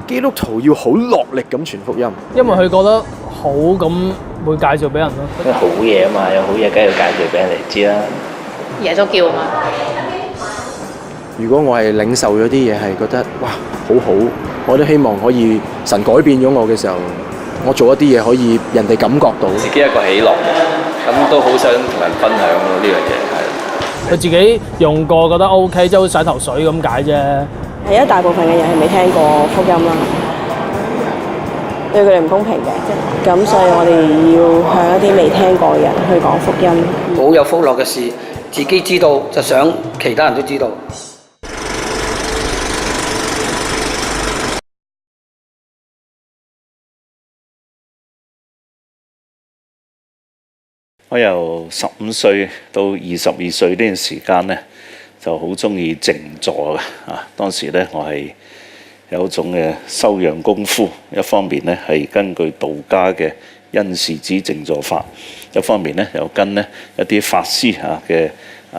基督徒要好落力咁傳福音。因為佢覺得好咁會介紹俾人咯。因為好嘢啊嘛，有好嘢梗係要介紹俾人哋知啦。耶穌叫啊嘛。如果我係領受咗啲嘢係覺得哇好好，我都希望可以神改變咗我嘅時候，我做一啲嘢可以人哋感覺到自己一個喜樂，咁都好想同人分享咯呢樣嘢係。佢自己用過覺得 OK，即係好似洗頭水咁解啫。係一大部分嘅人係未聽過福音啦，對佢哋唔公平嘅，咁所以我哋要向一啲未聽過嘅人去講福音。好有福樂嘅事，自己知道就想其他人都知道。我由15歲到22歲呢段時間呢，就好中意靜坐嘅啊！當時呢，我係有一種嘅修養功夫，一方面呢係根據道家嘅因事子靜坐法，一方面呢又跟呢一啲法師嘅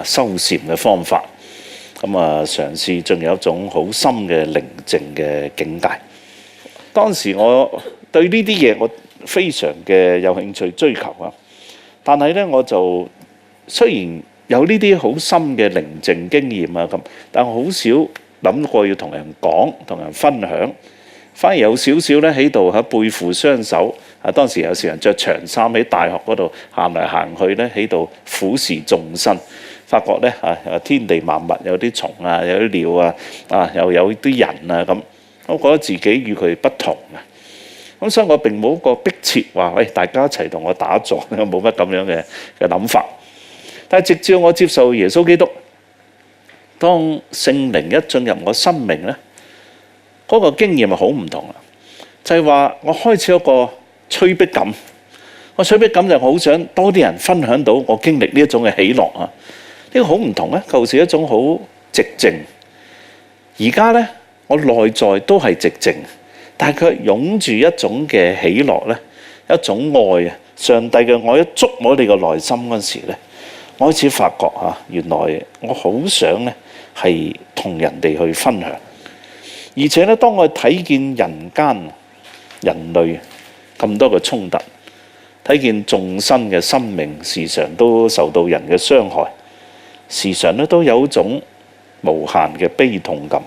修禪嘅方法，咁嘗試進入一種好深嘅寧靜嘅境界。當時我對呢啲嘢我非常嘅有興趣追求啊！但係咧，我就雖然有呢啲好深嘅寧靜經驗啊咁，但我好少諗過要同人講、同人分享，反而有少少咧喺度背負雙手。當時有時人着長衫喺大學嗰度行嚟行去咧，喺度俯視眾生，發覺咧天地萬物有啲蟲啊，有啲鳥啊，又有啲人啊咁，我覺得自己與佢不同啊。咁所以我並冇一個迫切話，喂，大家一齊同我打坐，冇乜咁樣嘅諗法。但係直至我接受耶穌基督，當聖靈一進入我生命咧，嗰個經驗係好唔同啦。就係話我開始有個催逼感，我催逼感就好想多啲人分享到我經歷呢一種嘅喜樂啊！呢個好唔同咧，舊時一種好寂靜，而家咧我內在都係寂靜。但係佢擁住一種嘅喜樂咧，一種愛啊！上帝嘅愛一捉我哋嘅內心嗰時咧，我開始發覺原來我好想咧係同人哋去分享，而且咧當我睇見人間人類咁多嘅衝突，睇見眾生嘅生命時常都受到人嘅傷害，時常咧都有一種無限嘅悲痛感。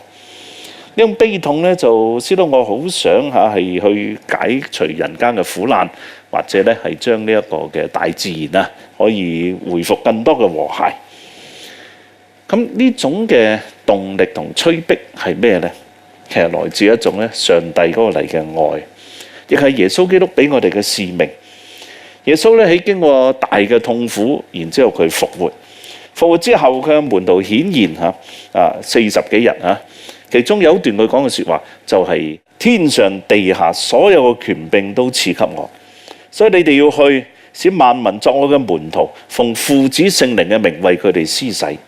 呢種悲痛咧，就使到我好想係去解除人間嘅苦難，或者咧係將呢一個嘅大自然可以恢復更多嘅和諧。咁呢種嘅動力同催逼係咩呢？其實來自一種咧上帝嗰個嚟嘅愛，亦係耶穌基督俾我哋嘅使命。耶穌咧喺經過大嘅痛苦，然之後佢復活。復活之後，佢嘅門徒顯現40幾日其中有一段佢講嘅説話，就係天上地下所有嘅權柄都賜給我，所以你哋要去使萬民作我嘅門徒，奉父子聖靈嘅名為佢哋施洗。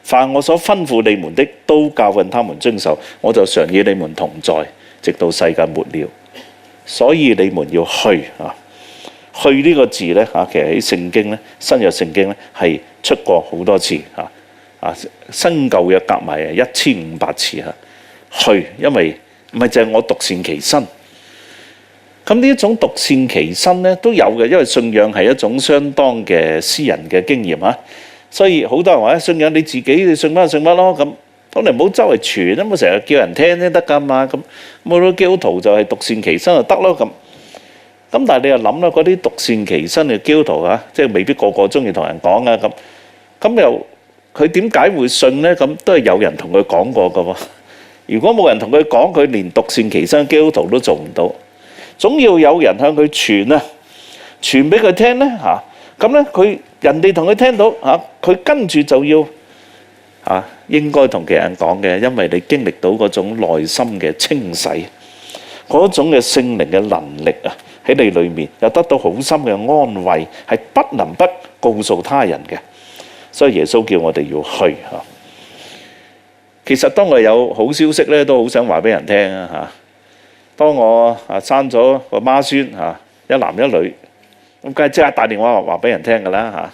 凡我所吩咐你們的，都教訓他們遵守。我就常與你們同在，直到世界末了。所以你們要去去呢個字咧其實喺聖經咧新約聖經咧係出過好多次新舊約夾埋1500次去，因為唔係淨係我獨善其身。咁呢一種獨善其身咧都有嘅，因為信仰係一種相當嘅私人嘅經驗所以好多人話信仰你自己，你信乜就信乜咯咁。咁你唔好周圍傳，都冇成日叫人聽先得㗎嘛。咁冇到基督徒就係獨善其身就得咯咁。咁但係你又諗啦，嗰啲獨善其身嘅基督徒即係未必個個中意同人講咁又。佢點解會信呢？咁都係有人同佢講過㗎喎。如果冇人同佢講，佢連獨善其身嘅基督徒都做唔到。總要有人向佢傳傳俾佢聽呢咁咧佢人哋同佢聽到佢跟住就要應該同其他人講嘅，因為你經歷到嗰種內心嘅清洗，嗰種嘅聖靈嘅能力喺你裏面，又得到好深嘅安慰，係不能不告訴他人嘅。所以耶穌叫我哋要去其實當我有好消息咧，都好想話俾人聽當我生咗個孖孫一男一女，咁梗係即刻打電話話俾人聽㗎啦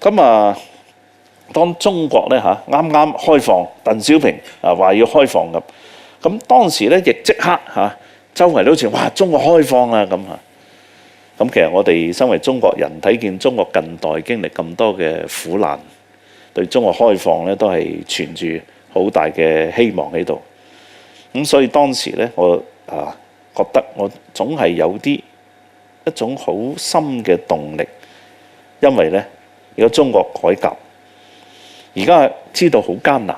咁當中國咧啱啱開放，鄧小平話要開放咁當時咧亦即刻周圍都好似哇中國開放啦咁嚇。咁其實我哋身為中國人，睇見中國近代經歷咁多嘅苦難，對中國開放咧都係存住好大嘅希望喺度。咁所以當時咧，我覺得我總係有一種好深嘅動力，因為咧如果中國改革，而家知道好艱難，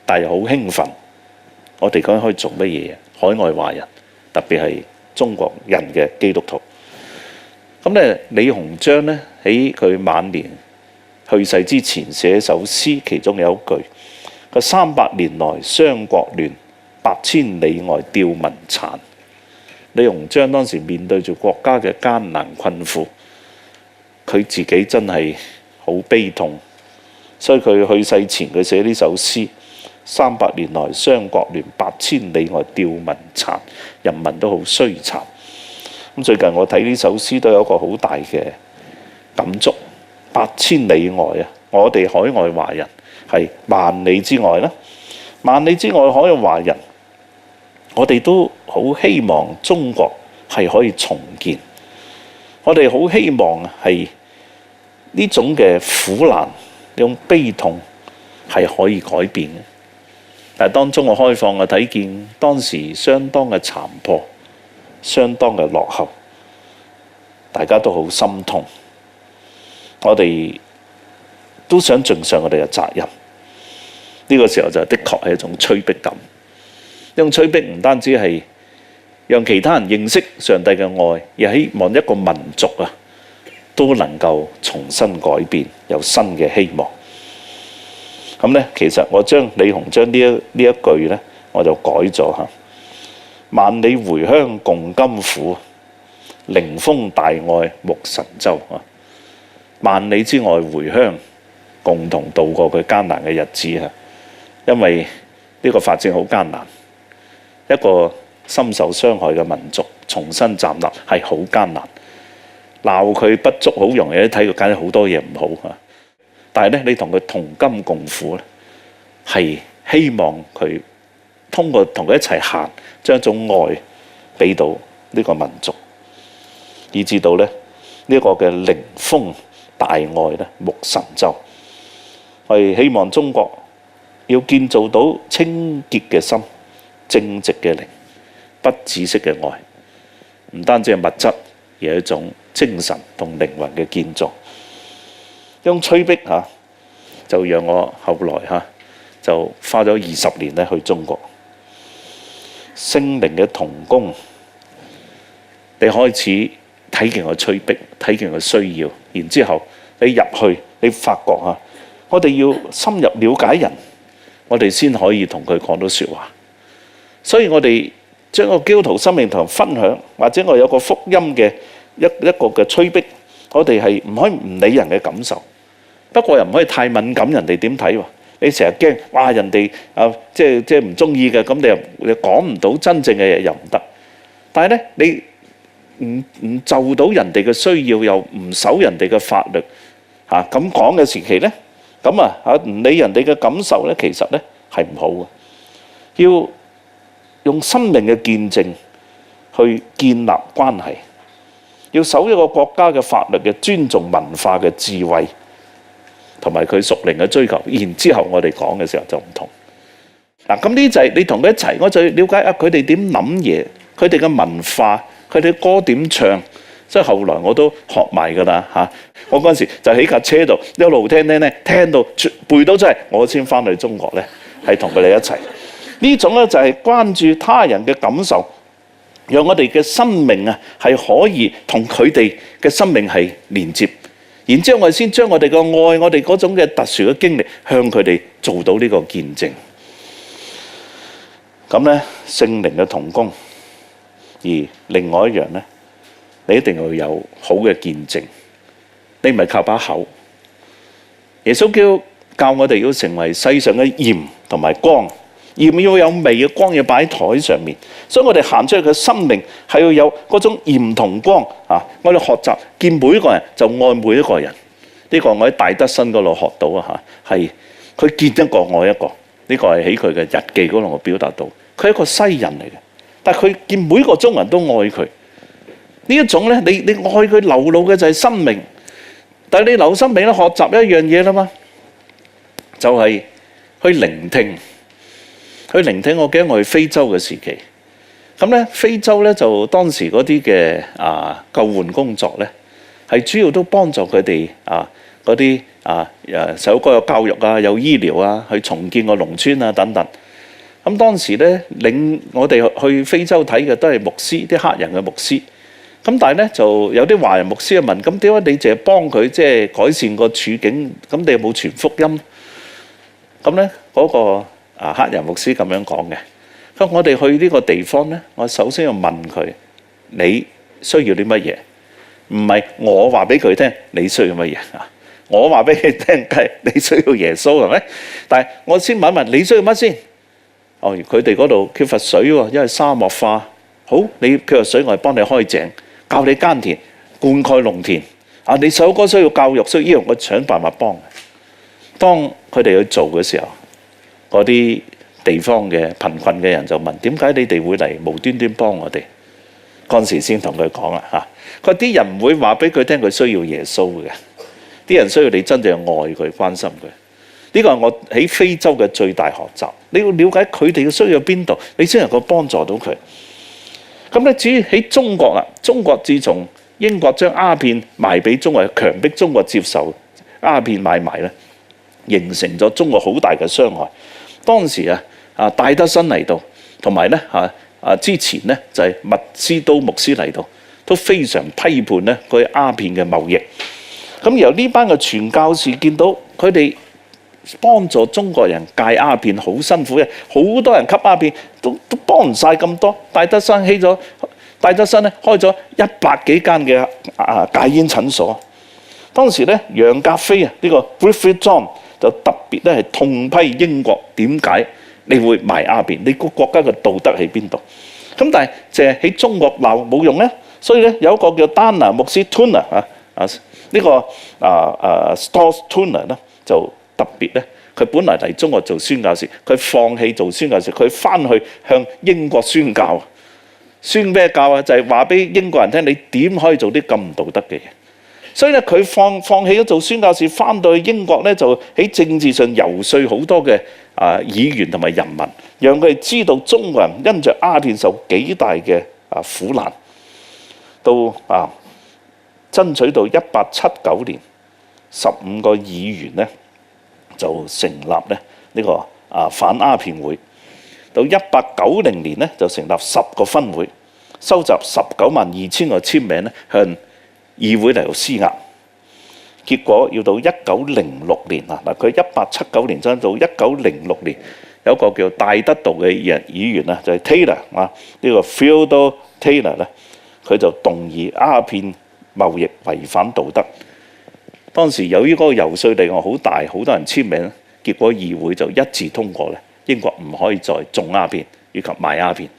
但係又好興奮。我哋究竟可以做乜嘢？海外華人，特別係中國人嘅基督徒。咁咧，李鴻章咧喺佢晚年去世之前寫一首詩，其中有一句：佢300年來商國亂，8千里外弔民殘。李鴻章當時面對住國家嘅艱難困苦，佢自己真係好悲痛，所以佢去世前佢寫呢首詩：300年來商國亂，8千里外弔民殘，人民都好衰殘。咁最近我睇呢首詩都有一個好大嘅感觸。8千里外啊，我哋海外華人係萬里之外啦，萬里之外海外華人，我哋都好希望中國係可以重建。我哋好希望係呢種嘅苦難、呢種悲痛係可以改變嘅。但係當中國開放嘅睇見當時相當嘅殘破，相當嘅落後，大家都好心痛。我哋都想盡上我哋嘅責任。呢個時候就的確係一種催逼感。呢種催逼唔單止係讓其他人認識上帝嘅愛，而希望一個民族都能夠重新改變，有新嘅希望。咁咧，其實我將李鴻章呢一句咧，我就改咗嚇。萬里回鄉共甘苦，凌風大愛沐神州啊！萬里之外回鄉，共同度過佢艱難嘅日子啊！因為呢個發展好艱難，一個深受傷害嘅民族重新站立係好艱難。鬧佢不足好容易，睇佢簡直好多嘢唔好啊！但係咧，你同佢同甘共苦咧，係希望佢通過同佢一齊行，將一種愛俾到呢個民族，以至到咧呢個嘅凌風大愛咧沐神州。我哋希望中國要建造到清潔嘅心、正直嘅靈、不止息嘅愛，唔單止係物質，而係一種精神同靈魂嘅建造。用催逼就讓我後來就花咗20年咧去中國。聖靈嘅同工，你開始睇見個催逼，睇見個需要，然之後你入去，你發覺我哋要深入了解人，我哋先可以同佢講到説話。所以我哋將個基督徒生命同人分享，或者我有個福音嘅一個嘅催逼，我哋係唔可以唔理人嘅感受，不過又唔可以太敏感人哋點睇喎。你成日驚哇人哋即係唔中意嘅，咁你又講唔到真正嘅嘢又唔得。但係咧，你唔就到人哋嘅需要，又唔守人哋嘅法律咁講嘅時期咧，咁唔理人哋嘅感受咧，其實咧係唔好嘅。要用生命嘅見證去建立關係，要守一個國家嘅法律嘅尊重文化嘅智慧，同埋佢屬靈嘅追求，然之後我哋講嘅時候就唔同。咁呢就係你同佢一齊，我就要了解佢哋點諗嘢，佢哋嘅文化，佢哋歌點唱。所以後來我都學埋㗎啦嚇。我嗰陣時就喺架車度一路聽到背到真係，我先翻去中國咧，係同佢哋一齊。呢種咧就係關注他人嘅感受，讓我哋嘅生命係可以同佢哋嘅生命係連接。然之後我哋先將我哋嘅愛，我哋嗰種嘅特殊嘅經歷，向佢哋做到呢個見證。咁咧，聖靈嘅同工，而另外一樣咧，你一定要有好嘅見證。你唔係靠把口。耶穌基督教我哋要成為世上嘅鹽同埋光，鹽要有味嘅，光要擺喺台上面。所以我哋行出去嘅生命係要有嗰種鹽同光我哋學習見每一個人就愛每一個人。呢個我喺戴德生嗰度學到係佢見一個愛一個。呢個係喺佢嘅日記嗰度我表達到，佢係一個西人嚟嘅，但係佢見每個中人都愛佢。呢一種咧，你愛佢流露嘅就係生命，但係你流生命咧，學習一樣嘢啦嘛，就係去聆聽。去聆聽。我記得我去非洲嘅時期，咁咧非洲咧就當時嗰啲嘅救援工作咧，係主要都幫助佢哋嗰啲首個有教育啊，有醫療啊，去重建個農村啊等等。咁當時咧領我哋去非洲睇嘅都係牧師，啲黑人嘅牧師。咁但係咧就有啲華人牧師就問：咁點解你淨係幫佢即係改善個處境？咁你有冇傳福音？咁咧嗰個黑人牧師咁樣講嘅。咁我哋去呢個地方咧，我首先要問佢：你需要啲乜嘢？唔係我話俾佢聽你需要乜嘢啊？我話俾佢聽係你需要耶穌係咪？但係我先問一問你需要乜先？哦，佢哋嗰度缺乏水喎，因為沙漠化。好，你缺乏水，我係幫你開井，教你耕田、灌溉農田。你首歌需要教育，需要我想辦法幫。當佢哋去做嘅時候，嗰啲地方嘅貧困嘅人就問：點解你哋會嚟無端端幫我哋？嗰陣時先同佢講啦嚇。佢啲人唔會話俾佢聽佢需要耶穌嘅，啲人需要你真正愛佢、關心佢。呢個係我喺非洲嘅最大學習。你要了解佢哋嘅需要喺邊度，你先能夠幫助到佢。咁咧，至於喺中國啦，中國自從英國將鴉片賣俾中國，強迫中國接受鴉片買賣咧，形成咗中國好大嘅傷害。當時戴德生嚟到，同埋咧之前咧就係麥斯都牧師嚟到，都非常批判咧佢鴉片嘅貿易。咁由呢班嘅傳教士見到佢哋幫助中國人戒鴉片好辛苦嘅，好多人吸鴉片都幫唔晒咁多。戴德生咧開咗100幾間嘅戒煙診所。當時咧楊格非呢個 Griffith John 就特別咧係痛批英國，點解你會賣鴉片？你個國家嘅道德喺邊度？咁但係淨係喺中國鬧冇用咧，所以咧有一個叫丹拿牧師 Turner 呢個Stott Turner 咧就特別咧，佢本來嚟中國做宣教士，佢放棄做宣教士，佢翻去向英國宣教。宣咩教啊？就係話俾英國人聽，你點可以做啲咁唔道德嘅嘢？所以咧，佢放棄咗做宣教士，翻到去英國咧，就喺政治上遊說好多嘅議員同埋人民，讓佢哋知道中國人因着鴉片受幾大嘅苦難。到爭取到1879年，15個議員咧就成立咧呢個反鴉片會。到1890年咧就成立10個分會，收集192000個簽名咧向議會嚟到施壓。結果要到1906年佢1879年爭到1906年，有個叫戴德道嘅議員就係 Taylor 呢個 Theodore Taylor 咧，佢就動議鴉片貿易違反道德。當時由於嗰個遊說力量好大，好多人簽名，結果議會就一致通過咧，英國唔可以再種鴉片以及賣鴉片。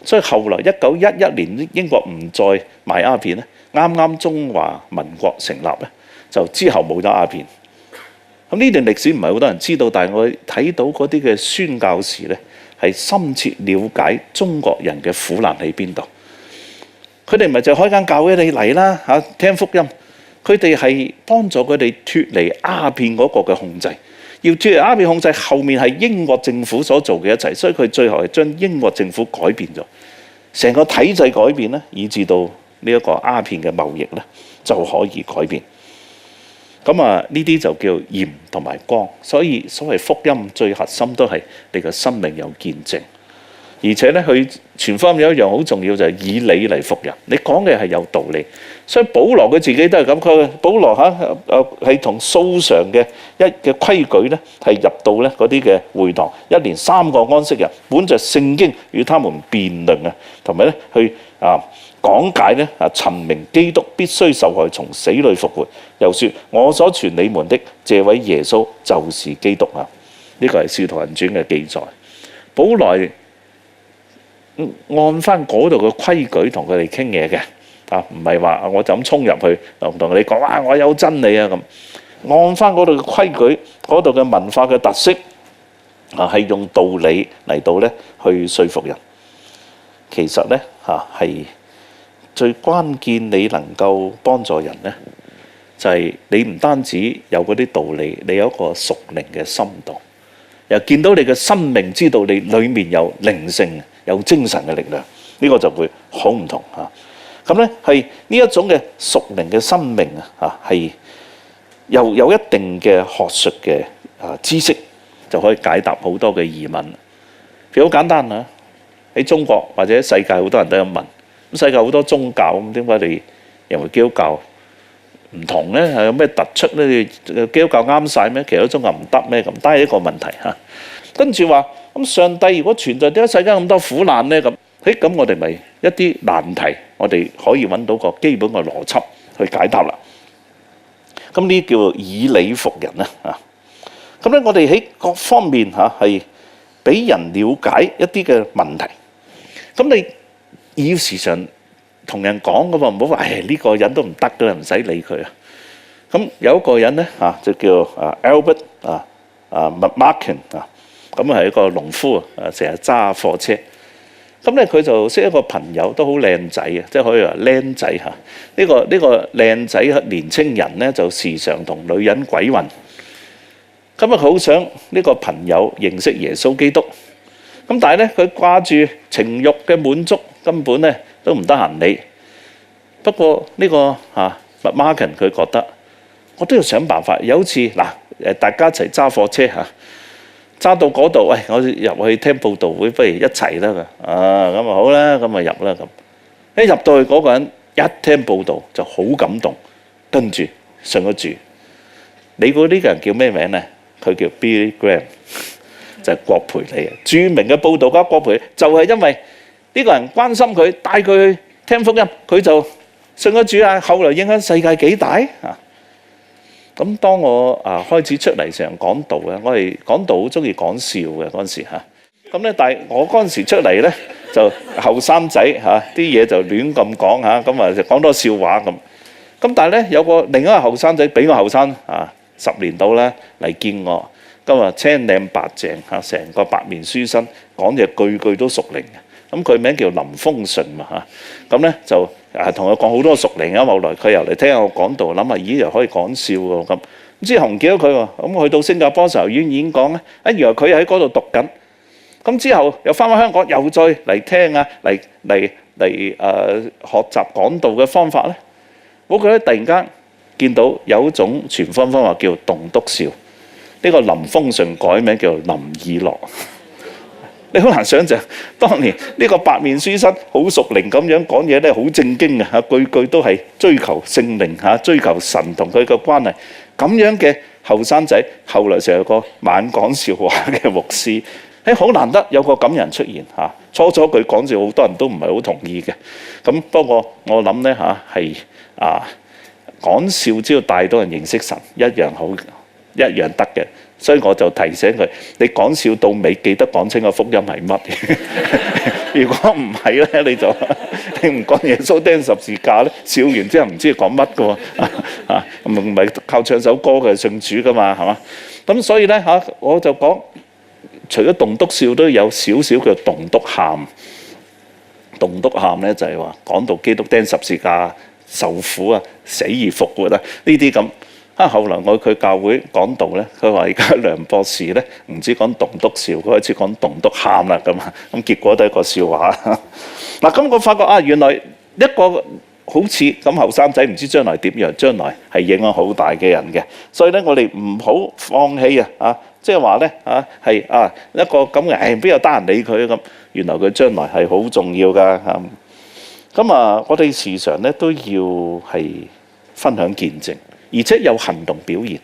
所以後來1911年英國唔再賣鴉片咧，啱啱中華民國成立咧，就之後冇咗鴉片。咁呢段歷史唔係好多人知道，但係我睇到嗰啲嘅宣教士咧，係深切了解中國人嘅苦難喺邊度。佢哋唔係就開間教會你嚟啦聽福音，佢哋係幫助佢哋脫離鴉片嗰個嘅控制。要脫離鴉片控制，後面係英國政府所做嘅一切，所以佢最後係將英國政府改變咗，成個體制改變咧，以至到呢一個鴉片嘅貿易咧就可以改變。咁呢啲就叫鹽同埋光，所以所謂福音最核心都係你嘅生命有見證。而且咧，佢傳福音有一樣好重要，就係以理嚟服人。你講嘅係有道理，所以保羅佢自己都係咁。佢保羅係同素常嘅規矩咧，係入到咧嗰啲嘅會堂，一連3個安息日，本着聖經與他們辯論同埋咧去講解咧陳明基督必須受害，從死裏復活。又說我所傳你們的這位耶穌就是基督呢個係《使徒行傳》嘅記載。保羅按翻嗰度嘅規矩同佢哋傾嘢嘅，唔係話我就咁衝入去同你講我有真理咁。按翻嗰度嘅規矩，嗰度嘅文化嘅特色，係用道理嚟到咧去說服人。其實咧係最關鍵，你能夠幫助人咧，就係你唔單止有嗰啲道理，你有一個屬靈嘅深度，又見到你嘅生命，知道你裡面有靈性、有精神嘅力量，呢個就會好唔同嚇。咁咧係呢一種嘅屬靈嘅生命係又有一定嘅學術嘅知識，就可以解答好多嘅疑問。譬如好簡單啊，喺中國或者世界好多人都有問，咁世界好多宗教，咁點解你認為基督教唔同咧？係有咩突出咧？基督教啱晒咩？其他宗教唔得咩？咁都係一個問題嚇。跟住話咁，上帝如果存在，點解世間咁多苦難咧？咁我哋咪一啲難題，我哋可以揾到個基本嘅邏輯去解答啦。咁呢叫以理服人啊！咁咧，我哋喺各方面係俾人了解一啲嘅問題。咁你要時常同人講噶嘛，唔好話呢個人都唔得噶啦，唔使理佢啊。咁有一個人咧就叫Albert McMakin 咁係一個農夫成日揸貨車。咁咧佢就識一個朋友，都好靚仔啊，即係可以話靚仔嚇。呢個靚仔年青人咧，就時常同女人鬼混。咁佢好想呢個朋友認識耶穌基督。咁但係咧，佢掛住情慾嘅滿足，根本咧都唔得閒理。不過呢個McMakin佢覺得，我都要想辦法。有一次大家一齊揸貨車揸到嗰度，喂，我入去聽佈道會，不如一齊啦咁啊好啦，咁啊入啦咁。一入到去嗰個人一聽佈道就好感動，跟住信咗主。你估呢個人叫咩名咧？佢叫 Billy Graham， 就係郭培理啊，著名嘅佈道家郭培理，就係因為呢個人關心佢，帶佢去聽福音，佢就信咗主啊。後來影響世界幾大啊！咁當我開始出嚟成日講道咧，我係講道好中意講笑嘅嗰陣時嚇。咁咧，但係我嗰陣時出嚟咧就後生仔啲嘢就亂咁講嚇，咁就講多笑話咁。咁但係咧有另一個後生仔比我後生10年到啦嚟見我，今日青靚白淨成個白面書生，講嘢句句都屬靈嘅。咁佢名叫林豐順嘛咁咧就同佢講好多屬靈啊。後來佢又嚟聽下我講道，諗下咦又可以講笑喎咁。之後唔記得佢喎，咁去到新加坡時候演講咧，原來佢喺嗰度讀緊。咁之後又翻香港，又再嚟聽嚟學習講道嘅方法咧。我覺得突然間見到有一種傳福音方法叫棟篤笑，呢個林豐順改名叫林以樂。你好難想像，當年呢個白面書生好屬靈咁樣講嘢咧，好正經嘅句句都係追求聖靈追求神同佢嘅關係。咁樣嘅後生仔，後來成個猛講笑話嘅牧師，好難得有個咁人出現初初佢講笑，好多人都唔係好同意嘅。咁不過我諗咧係講笑只要帶到人認識神，一樣好，一樣得嘅。所以我就提醒佢：你講笑到尾，記得講清個福音係乜。如果唔係咧，你唔講耶穌釘十字架咧，笑完之後唔知講乜嘅喎。唔係靠唱首歌嘅信主噶嘛，係嘛？咁所以咧我就講，除咗棟篤笑，都有少少嘅棟篤喊。棟篤喊咧就係話講到基督釘十字架、受苦死而復活呢啲咁。後來我去佢教會講道咧，佢話而家梁博士咧唔知講棟篤笑，佢開始講棟篤喊啦咁咁結果都係一個笑話。咁我發覺原來一個好似咁後生仔，唔知將來點樣，將來係影響好大嘅人嘅。所以咧，我哋唔好放棄即係話咧係一個咁嘅，邊有得閒理佢咁？原來佢將來係好重要㗎。咁我哋時常咧都要係分享見證，而且有行動表現。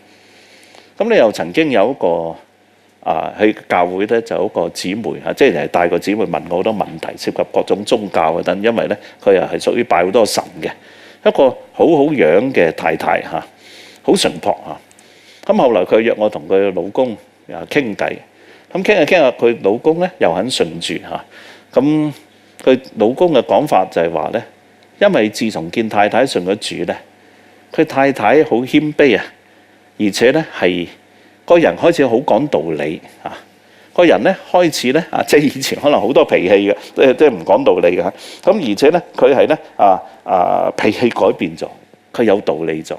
咁你又曾經有一個喺教會咧，就有一個姊妹即係帶個姊妹問我好多問題，涉及各種宗教等。因為咧佢又係屬於拜好多神嘅一個好好樣嘅太太好淳樸咁後來佢約我同佢老公傾偈，咁傾下傾下，佢老公咧又肯信主咁佢老公嘅講法就係話咧，因為自從見太太信咗主咧，佢太太好謙卑而且咧係個人開始好講道理個人咧開始咧即係以前可能好多脾氣嘅，即係唔講道理嘅嚇。咁而且咧佢係咧脾氣改變咗，佢有道理咗。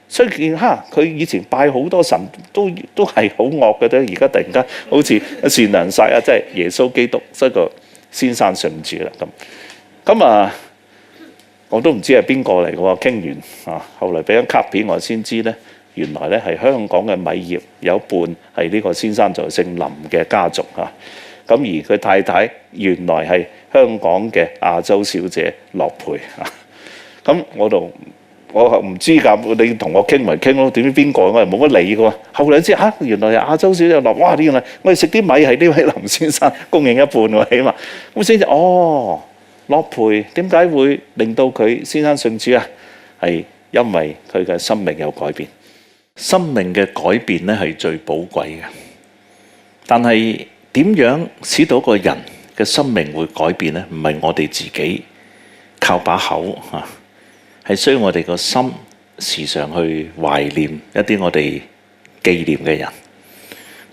所以見佢以前拜好多神都係好惡嘅啫，而家突然間好似善良晒啊！即係耶穌基督，所以個先生信主啦咁我都唔知係邊個嚟嘅喎。傾完後來俾張卡片我先知咧，原來咧係香港嘅米業有一半係呢個先生就姓林嘅家族嚇。咁而佢太太原來係香港嘅亞洲小姐樂佩嚇。咁我唔知㗎，你同我傾咪傾咯，點知邊個我係冇乜理嘅喎。後來知原來係亞洲小姐樂，哇！原來我哋食啲米係呢位林先生供應一半喎，起碼咁先至樂佩點解會令到佢先生信主啊？係因為佢嘅生命有改變。生命嘅改變咧係最寶貴嘅，但係點樣使到個人嘅生命會改變呢？唔係我哋自己靠把口係需要我哋個心時常去懷念一啲我哋紀念嘅人，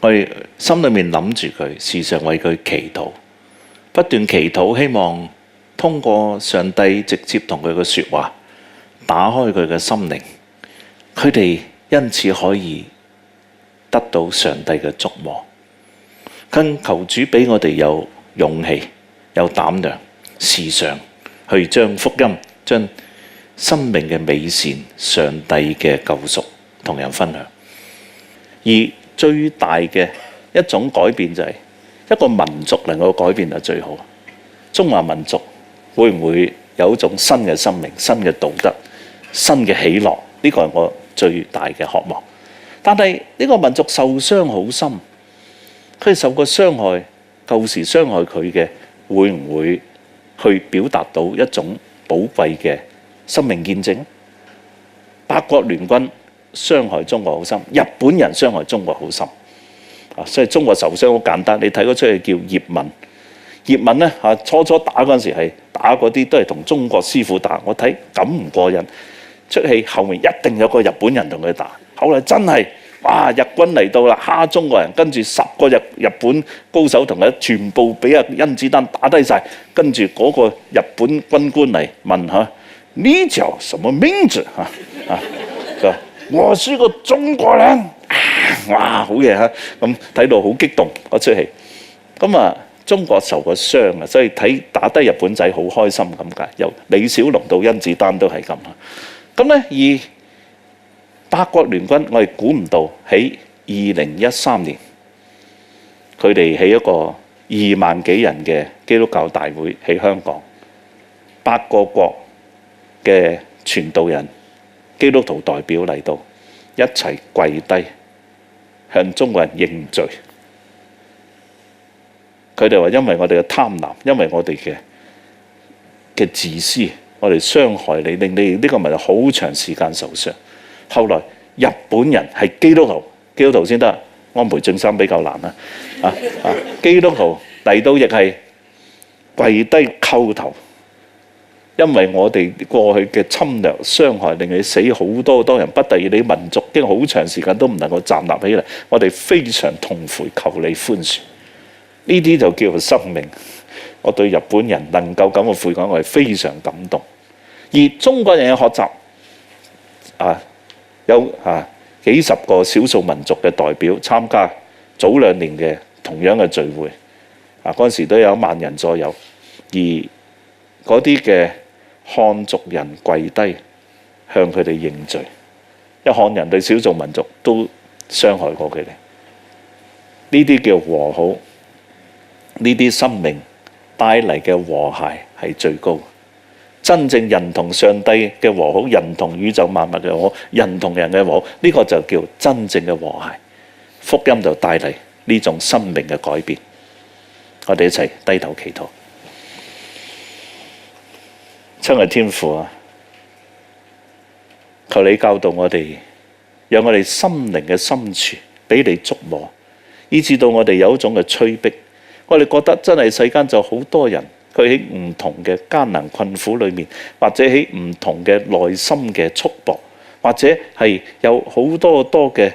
我哋心裏面諗住佢，時常為佢祈禱，不斷祈禱，希望通過上帝直接同佢嘅説話打開佢嘅心靈，佢哋因此可以得到上帝嘅觸摸。更求主俾我哋有勇氣、有膽量，時常去將福音、將生命嘅美善、上帝嘅救贖同人分享。而最大嘅一種改變就係一個民族能夠改變就最好。中華民族會唔會有一種新嘅生命、新嘅道德、新嘅喜樂？呢個係我最大嘅渴望。但係呢個民族受傷好深，佢受過傷害，舊時傷害佢嘅會唔會去表達到一種寶貴嘅生命見證？八國聯軍傷害中國好深，日本人傷害中國好深。所以中國受傷好簡單，你睇嗰出戲叫葉問。葉問咧初打嗰陣時係打嗰啲都係同中國師傅打，我睇咁唔過癮。出戲後面一定有個日本人同佢打，後來真係哇！日軍嚟到啦，蝦中國人，跟住10個日本高手同佢全部俾甄子丹打低晒，跟住嗰個日本軍官嚟問你叫什麼名字佢話我是個中國人。哇！好嘢咁睇到好激動嗰出戲。咁中國受過傷啊，所以睇打低日本仔好開心咁解。由李小龍到甄子丹都係咁。咁咧，而八國聯軍我哋估唔到喺2013年，佢哋喺一個2萬幾人嘅基督教大會喺香港，8個國嘅傳道人、基督徒代表嚟到，一齊跪低向中國人認罪。佢哋話：因為我哋嘅貪婪，因為我哋嘅自私，我哋傷害你，令你呢個民族好長時間受傷。後來日本人係基督徒先得，安倍晉三比較難啦。基督徒嚟到亦係跪低叩頭，因為我哋過去嘅侵略傷害，令你死好多人，不得已你民族經好長時間都唔能夠站立起嚟，我哋非常痛悔，求你寬恕。呢啲就叫做生命。我對日本人能夠咁嘅悔改，我係非常感動。而中國人嘅學習有幾十個少數民族嘅代表參加早2年嘅同樣嘅聚會，嗰陣時都有1萬人左右。而嗰啲嘅漢族人跪低向佢哋認罪，因為漢人對少數民族都傷害過佢哋。呢啲叫和好，呢啲生命帶嚟嘅和諧係最高。真正人同上帝嘅和好，人同宇宙萬物嘅和好，人同人嘅和好，呢個就叫真正嘅和諧。福音就帶嚟呢種生命嘅改變。我哋一齊低頭祈禱。親愛天父求你教導我哋，讓我哋心靈嘅深處俾你觸摸，以致到我哋有一種嘅催逼。我哋覺得真係世間就好多人，佢喺唔同嘅艱難困苦裏面，或者喺唔同嘅內心嘅束縛，或者係有好多嘅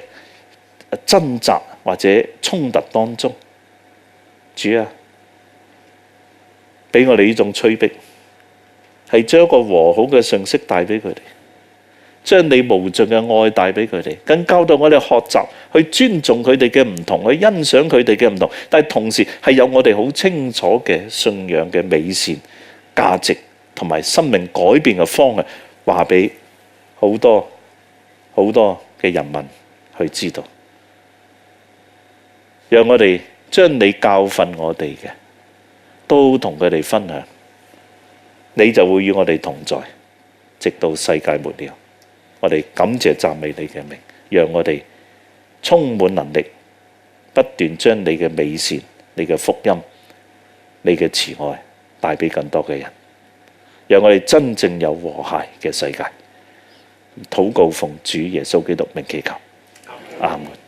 掙扎或者衝突當中，主啊，俾我哋呢種催逼，係將一個和好嘅信息帶俾佢哋，將你無盡嘅愛帶俾佢哋，更教導我哋學習去尊重佢哋嘅唔同，去欣賞佢哋嘅唔同，但係同時係有我哋好清楚嘅信仰嘅美善價值同埋生命改變嘅方向，話俾好多嘅人民去知道，讓我哋將你教訓我哋嘅都同佢哋分享，你就會與我哋同在，直到世界末了。我哋感謝讚美你嘅名，讓我哋充滿能力，不斷將你嘅美善、你嘅福音、你嘅慈愛帶俾更多嘅人，讓我哋真正有和諧嘅世界。禱告奉主耶穌基督名祈求，阿門。